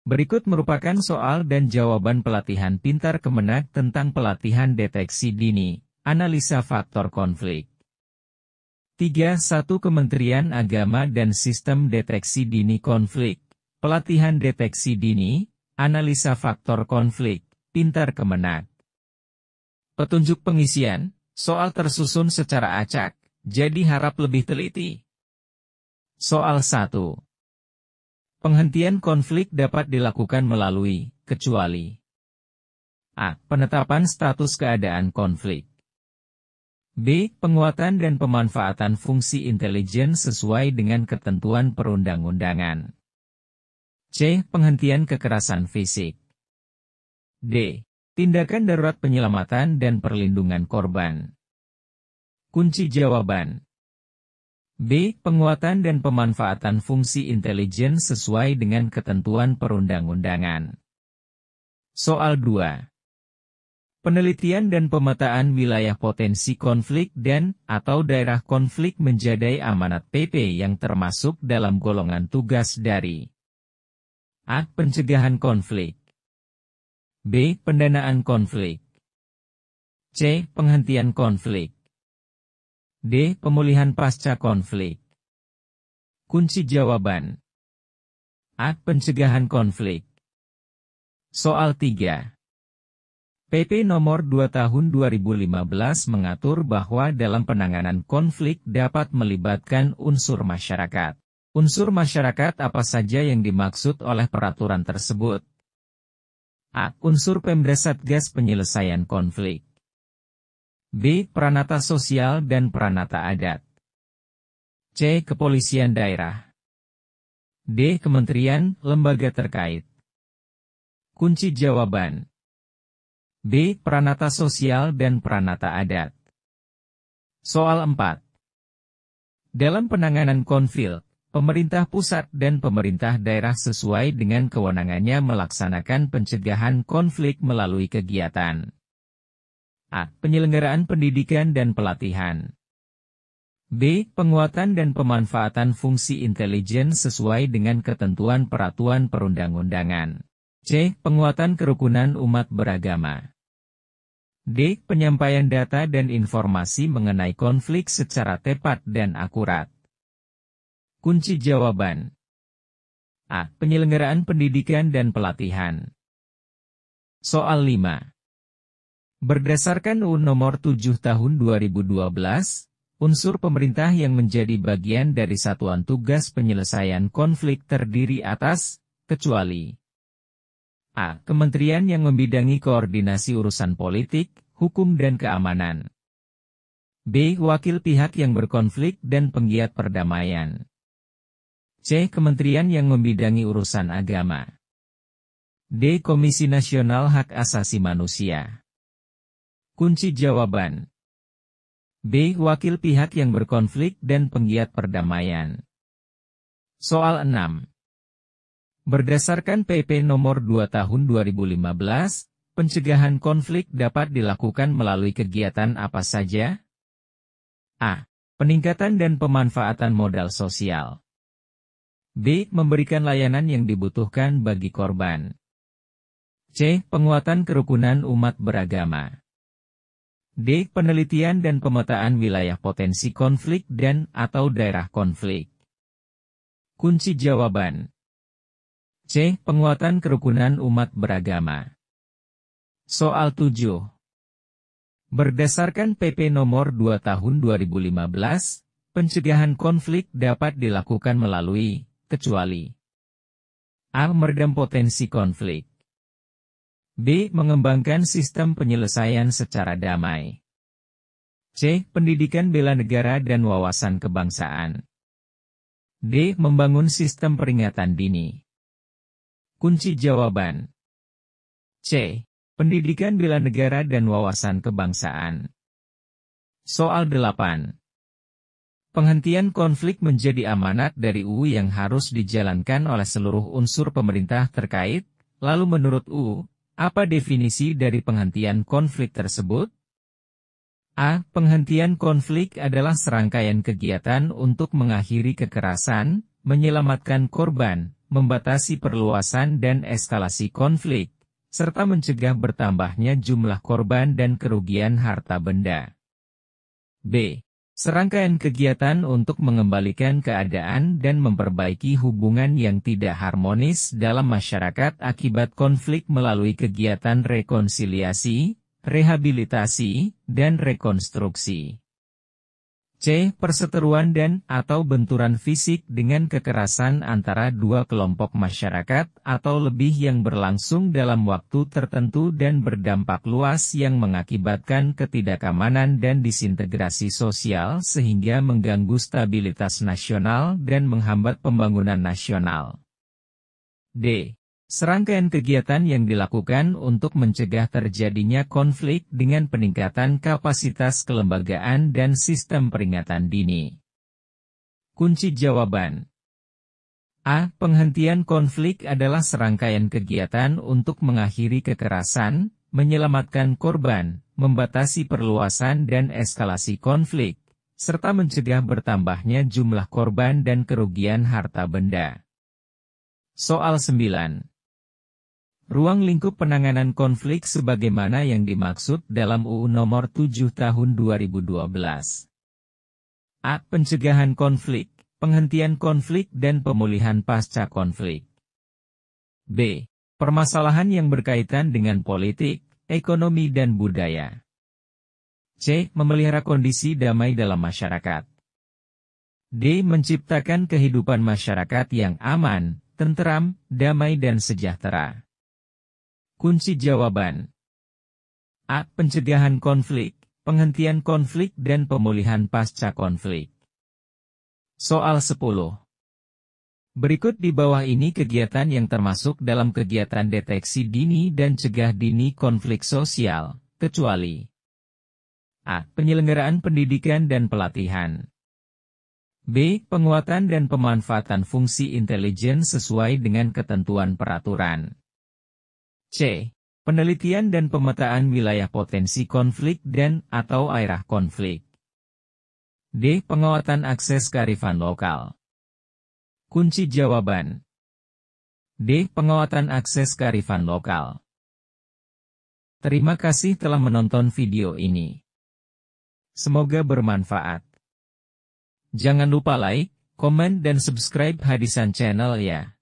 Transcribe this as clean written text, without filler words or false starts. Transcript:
Berikut merupakan soal dan jawaban pelatihan pintar Kemenak tentang pelatihan deteksi dini, analisa faktor konflik. 3.1 Kementerian Agama dan Sistem Deteksi Dini Konflik. Pelatihan deteksi dini, analisa faktor konflik, pintar Kemenak. Petunjuk pengisian, soal tersusun secara acak, jadi harap lebih teliti. Soal 1. Penghentian konflik dapat dilakukan melalui, kecuali A. Penetapan status keadaan konflik. B. Penguatan dan pemanfaatan fungsi intelijen sesuai dengan ketentuan perundang-undangan. C. Penghentian kekerasan fisik. D. Tindakan darurat penyelamatan dan perlindungan korban. Kunci jawaban B. Penguatan dan pemanfaatan fungsi intelijen sesuai dengan ketentuan perundang-undangan. Soal 2. Penelitian dan pemetaan wilayah potensi konflik dan/atau daerah konflik menjadi amanat PP yang termasuk dalam golongan tugas dari A. Pencegahan konflik. B. Pendanaan konflik. C. Penghentian konflik. D. Pemulihan pasca konflik. Kunci jawaban A. Pencegahan konflik. Soal 3. PP Nomor 2 Tahun 2015 mengatur bahwa dalam penanganan konflik dapat melibatkan unsur masyarakat. Unsur masyarakat apa saja yang dimaksud oleh peraturan tersebut? A. Unsur Pemda Satgas penyelesaian konflik. B. Peranata sosial dan peranata adat. C. Kepolisian daerah. D. Kementerian, lembaga terkait. Kunci jawaban B. Peranata sosial dan peranata adat. Soal 4. Dalam penanganan konflik, pemerintah pusat dan pemerintah daerah sesuai dengan kewenangannya melaksanakan pencegahan konflik melalui kegiatan A. Penyelenggaraan pendidikan dan pelatihan. B. Penguatan dan pemanfaatan fungsi intelijen sesuai dengan ketentuan peraturan perundang-undangan. C. Penguatan kerukunan umat beragama. D. Penyampaian data dan informasi mengenai konflik secara tepat dan akurat. Kunci jawaban A. Penyelenggaraan pendidikan dan pelatihan. Soal 5. Berdasarkan UU Nomor 7 Tahun 2012, unsur pemerintah yang menjadi bagian dari satuan tugas penyelesaian konflik terdiri atas, kecuali A. Kementerian yang membidangi koordinasi urusan politik, hukum dan keamanan. B. Wakil pihak yang berkonflik dan penggiat perdamaian. C. Kementerian yang membidangi urusan agama. D. Komisi Nasional Hak Asasi Manusia. Kunci jawaban B. Wakil pihak yang berkonflik dan penggiat perdamaian. Soal 6. Berdasarkan PP Nomor 2 Tahun 2015, pencegahan konflik dapat dilakukan melalui kegiatan apa saja? A. Peningkatan dan pemanfaatan modal sosial. B. Memberikan layanan yang dibutuhkan bagi korban. C. Penguatan kerukunan umat beragama. D. Penelitian dan pemetaan wilayah potensi konflik dan/atau daerah konflik. Kunci jawaban C. Penguatan kerukunan umat beragama. Soal 7. Berdasarkan PP Nomor 2 Tahun 2015, pencegahan konflik dapat dilakukan melalui, kecuali A. Meredam potensi konflik. B. Mengembangkan sistem penyelesaian secara damai. C. Pendidikan bela negara dan wawasan kebangsaan. D. Membangun sistem peringatan dini. Kunci jawaban C. Pendidikan bela negara dan wawasan kebangsaan. Soal 8. Penghentian konflik menjadi amanat dari UU yang harus dijalankan oleh seluruh unsur pemerintah terkait, lalu menurut UU, apa definisi dari penghentian konflik tersebut? A. Penghentian konflik adalah serangkaian kegiatan untuk mengakhiri kekerasan, menyelamatkan korban, membatasi perluasan dan eskalasi konflik, serta mencegah bertambahnya jumlah korban dan kerugian harta benda. B. Serangkaian kegiatan untuk mengembalikan keadaan dan memperbaiki hubungan yang tidak harmonis dalam masyarakat akibat konflik melalui kegiatan rekonsiliasi, rehabilitasi, dan rekonstruksi. C. Perseteruan dan/atau benturan fisik dengan kekerasan antara dua kelompok masyarakat atau lebih yang berlangsung dalam waktu tertentu dan berdampak luas yang mengakibatkan ketidakamanan dan disintegrasi sosial sehingga mengganggu stabilitas nasional dan menghambat pembangunan nasional. D. Serangkaian kegiatan yang dilakukan untuk mencegah terjadinya konflik dengan peningkatan kapasitas kelembagaan dan sistem peringatan dini. Kunci jawaban A. Penghentian konflik adalah serangkaian kegiatan untuk mengakhiri kekerasan, menyelamatkan korban, membatasi perluasan dan eskalasi konflik, serta mencegah bertambahnya jumlah korban dan kerugian harta benda. Soal 9. Ruang lingkup penanganan konflik sebagaimana yang dimaksud dalam UU Nomor 7 Tahun 2012. A. Pencegahan konflik, penghentian konflik dan pemulihan pasca konflik. B. Permasalahan yang berkaitan dengan politik, ekonomi dan budaya. C. Memelihara kondisi damai dalam masyarakat. D. Menciptakan kehidupan masyarakat yang aman, tenteram, damai dan sejahtera. Kunci jawaban A. Pencegahan konflik, penghentian konflik dan pemulihan pasca konflik. Soal 10. Berikut di bawah ini kegiatan yang termasuk dalam kegiatan deteksi dini dan cegah dini konflik sosial, kecuali A. Penyelenggaraan pendidikan dan pelatihan. B. Penguatan dan pemanfaatan fungsi intelijen sesuai dengan ketentuan peraturan. C. Penelitian dan pemetaan wilayah potensi konflik dan/atau arah konflik. D. Penguatan akses kearifan lokal. Kunci jawaban D. Penguatan akses kearifan lokal. Terima kasih telah menonton video ini. Semoga bermanfaat. Jangan lupa like, komen dan subscribe Hadisan Channel ya.